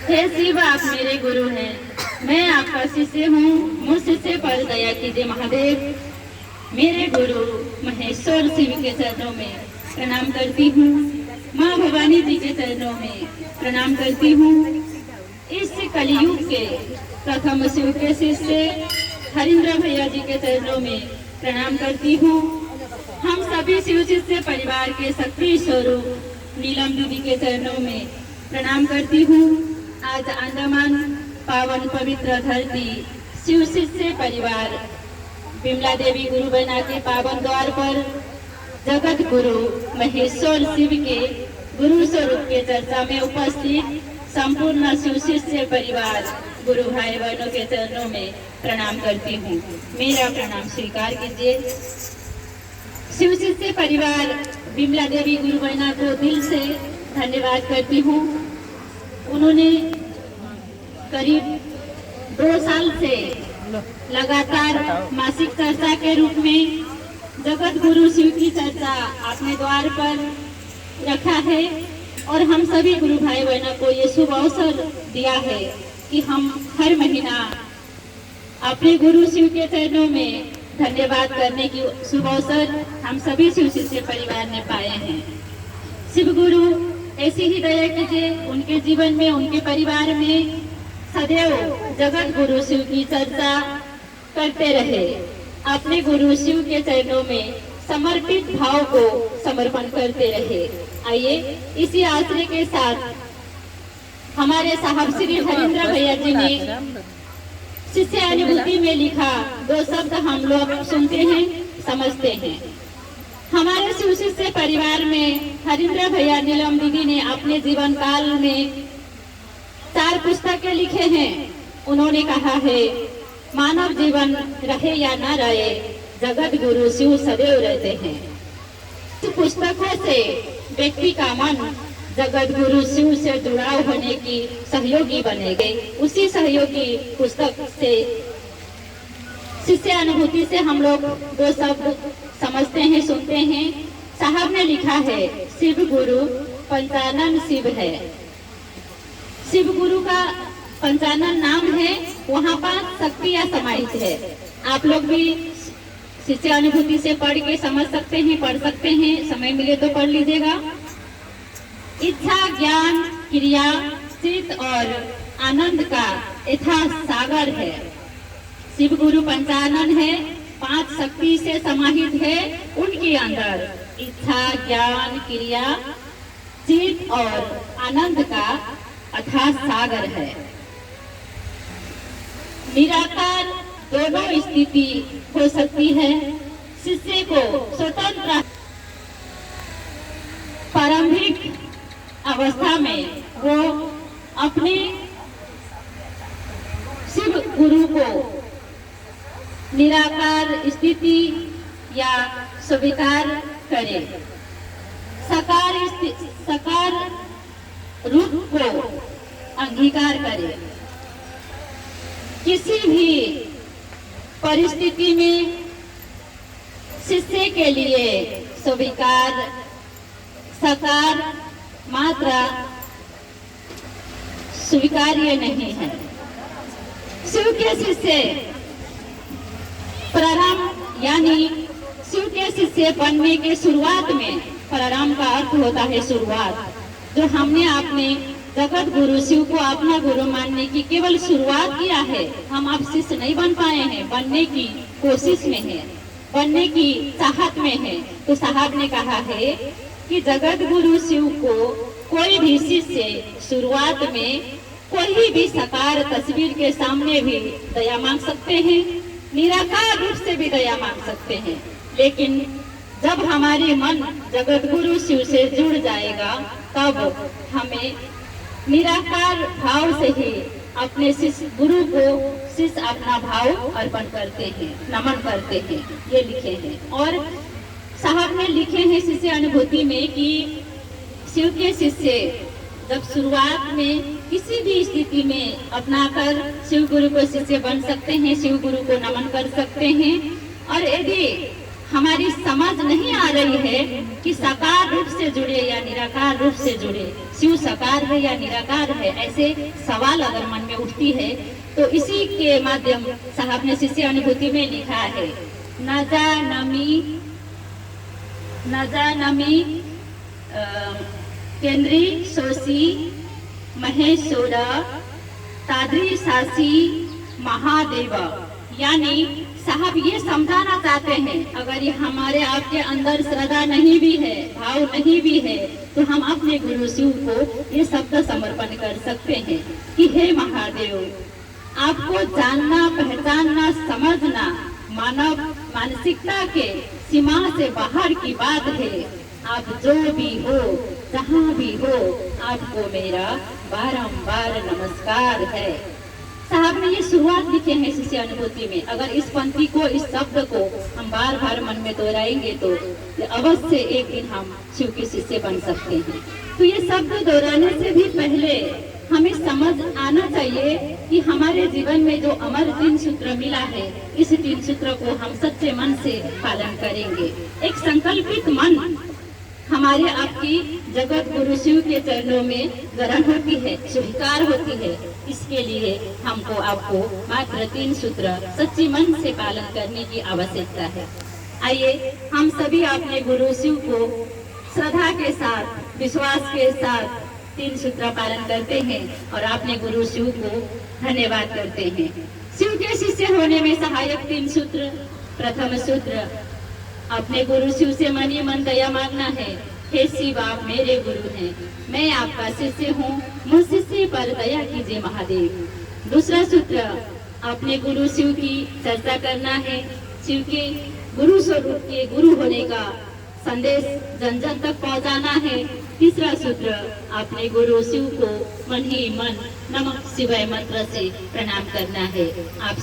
हे शिव, आप मेरे गुरु हैं, मैं आपका शिष्य हूँ, मुझ शिष्य पर दया कीजिए महादेव। मेरे गुरु महेश्वर शिव के चरणों में प्रणाम करती हूँ, माँ भवानी जी के चरणों में प्रणाम करती हूँ। इस कलयुग के प्रथम शिव के शिष्य हरिंद्र भैया जी के चरणों में प्रणाम करती हूँ। हम सभी शिव शिष्य परिवार के शक्ति स्वरूप नीलम दीदी के चरणों में प्रणाम करती हूँ। आज अंडमान पावन पवित्र धरती शिव शिष्य परिवार विमला देवी गुरु बना के पावन द्वार पर जगत गुरु महेश्वर शिव के गुरु स्वरूप के चर्चा में उपस्थित संपूर्ण शिव शिष्य परिवार गुरु भाई बहनों के चरणों में प्रणाम करती हूँ। मेरा प्रणाम स्वीकार कीजिए। शिव शिष्य परिवार विमला देवी गुरु बहना को दिल से धन्यवाद करती हूँ। उन्होंने करीब 2 साल से लगातार मासिक चर्चा के रूप में जगत गुरु शिव की चर्चा अपने द्वार पर रखा है और हम सभी गुरु भाई बहनों को ये शुभ अवसर दिया है कि हम हर महीना अपने गुरु शिव के चरणों में धन्यवाद करने की शुभ अवसर हम सभी शिव शिष्य परिवार ने पाए हैं। शिव गुरु ऐसी ही दया कीजिए, उनके जीवन में, उनके परिवार में सदैव जगत गुरु शिव की चर्चा करते रहे। अपने गुरु शिव के चरणों में समर्पित भाव को समर्पण करते रहे। आइए इसी आश्रय के साथ हमारे साहब श्री हरिंद्र भैया जी ने शिष्य अनुभूति में लिखा 2 शब्द हम लोग सुनते हैं, समझते हैं। हमारे शिव शिष्य परिवार में हरिंद्र भैया नीलम दीदी ने अपने जीवन काल में 4 पुस्तकें लिखे हैं। उन्होंने कहा है, मानव जीवन रहे या न रहे, जगत गुरु शिव सदैव रहते हैं। इस पुस्तकों से व्यक्ति का मन जगत गुरु शिव से जुड़ाव होने की सहयोगी बनेंगे। उसी सहयोगी पुस्तक से शिष्य अनुभूति से हम लोग 2 शब्द समझते हैं, सुनते हैं। साहब ने लिखा है, शिव गुरु पंचानन शिव है। शिव गुरु का पंचानन नाम है, वहाँ पर शक्तियाँ समाहित है। आप लोग भी शिष्य अनुभूति से पढ़ के समझ सकते हैं, पढ़ सकते हैं, समय मिले तो पढ़ लीजिएगा। इच्छा, ज्ञान, क्रिया, चित और आनंद का यथा सागर है। शिव गुरु पंचानन है, 5 शक्ति से समाहित है। उनके अंदर इच्छा, ज्ञान, क्रिया, चित और आनंद का अथाह सागर है। निराकार दोनों स्थिति हो सकती है। शिष्य को स्वतंत्र प्रारंभिक अवस्था में वो अपने शिव गुरु को निराकार स्थिति या स्वीकार करे, साकार रूप को अंगीकार करे। किसी भी परिस्थिति में शिष्य के लिए स्वीकार साकार मात्रा स्वीकार्य नहीं है। शिव के शिष्य प्रारंभ यानी शिव के शिष्य बनने के शुरुआत में, प्रारंभ का अर्थ होता है शुरुआत। जो हमने अपने जगत गुरु शिव को अपना गुरु मानने की केवल शुरुआत किया है, हम अब शिष्य नहीं बन पाए हैं, बनने की कोशिश में है, बनने की चाहत में है। तो साहब ने कहा है कि जगत गुरु शिव को कोई भी शिष्य शुरुआत में कोई भी साकार तस्वीर के सामने भी दया मांग सकते हैं, निराकार रूप से भी दया मांग सकते हैं। लेकिन जब हमारे मन जगत गुरु शिव से जुड़ जाएगा, तब हमें निराकार भाव से ही अपने शिष्य गुरु को शिष्य अपना भाव अर्पण करते हैं, नमन करते हैं। ये लिखे हैं और साहब ने लिखे हैं शिष्य अनुभूति में कि शिव के शिष्य जब शुरुआत में किसी भी स्थिति में अपनाकर शिव गुरु को शिष्य बन सकते हैं, शिव गुरु को नमन कर सकते हैं। और यदि हमारी समझ नहीं आ रही है कि साकार रूप से जुड़े या निराकार रूप से जुड़े, शिव साकार है या निराकार है, ऐसे सवाल अगर मन में उठती है तो इसी के माध्यम साहब ने शिष्य अनुभूति में लिखा है, न जानामि केंद्री सोसी महेश्वर ताद्री सासी महादेव। यानी साहब ये समझाना चाहते हैं, अगर ये हमारे आपके अंदर श्रद्धा नहीं भी है, भाव नहीं भी है, तो हम अपने गुरु शिव को ये शब्द समर्पण कर सकते हैं कि हे महादेव, आपको जानना, पहचानना, समझना मानव मानसिकता के सीमा से बाहर की बात है। आप जो भी हो, जहाँ भी हो, आपको मेरा बारंबार नमस्कार है। साहब ने ये शुरुआत लिखे हैं शिष्य अनुभूति में। अगर इस पंक्ति को, इस शब्द को हम बार बार मन में दोहराएंगे तो अवश्य एक दिन हम शिव के शिष्य बन सकते हैं। तो ये शब्द दोहराने से भी पहले हमें समझ आना चाहिए कि हमारे जीवन में जो अमर 3 सूत्र मिला है, इस 3 सूत्र को हम सच्चे मन से पालन करेंगे। एक संकल्पित मन हमारे आपकी जगत गुरु शिव के चरणों में ग्रहण होती है, स्वीकार होती है। इसके लिए हमको आपको मात्र 3 सूत्र सच्ची मन से पालन करने की आवश्यकता है। आइए हम सभी अपने गुरु शिव को श्रद्धा के साथ, विश्वास के साथ 3 सूत्र पालन करते हैं और अपने गुरु शिव को धन्यवाद करते हैं। शिव के शिष्य होने में सहायक 3 सूत्र। प्रथम सूत्र, अपने गुरु शिव से मन ही मन दया मांगना है। हे शिव, आप मेरे गुरु हैं, मैं आपका शिष्य हूँ, मुझ शिष्य पर दया कीजिए महादेव। दूसरा सूत्र, अपने गुरु शिव की चर्चा करना है, शिव के गुरु स्वरूप के गुरु होने का संदेश जन जन तक पहुँचाना है। तीसरा सूत्र, अपने गुरु शिव को मन ही मन नमः शिवाय मंत्र से प्रणाम करना है। आप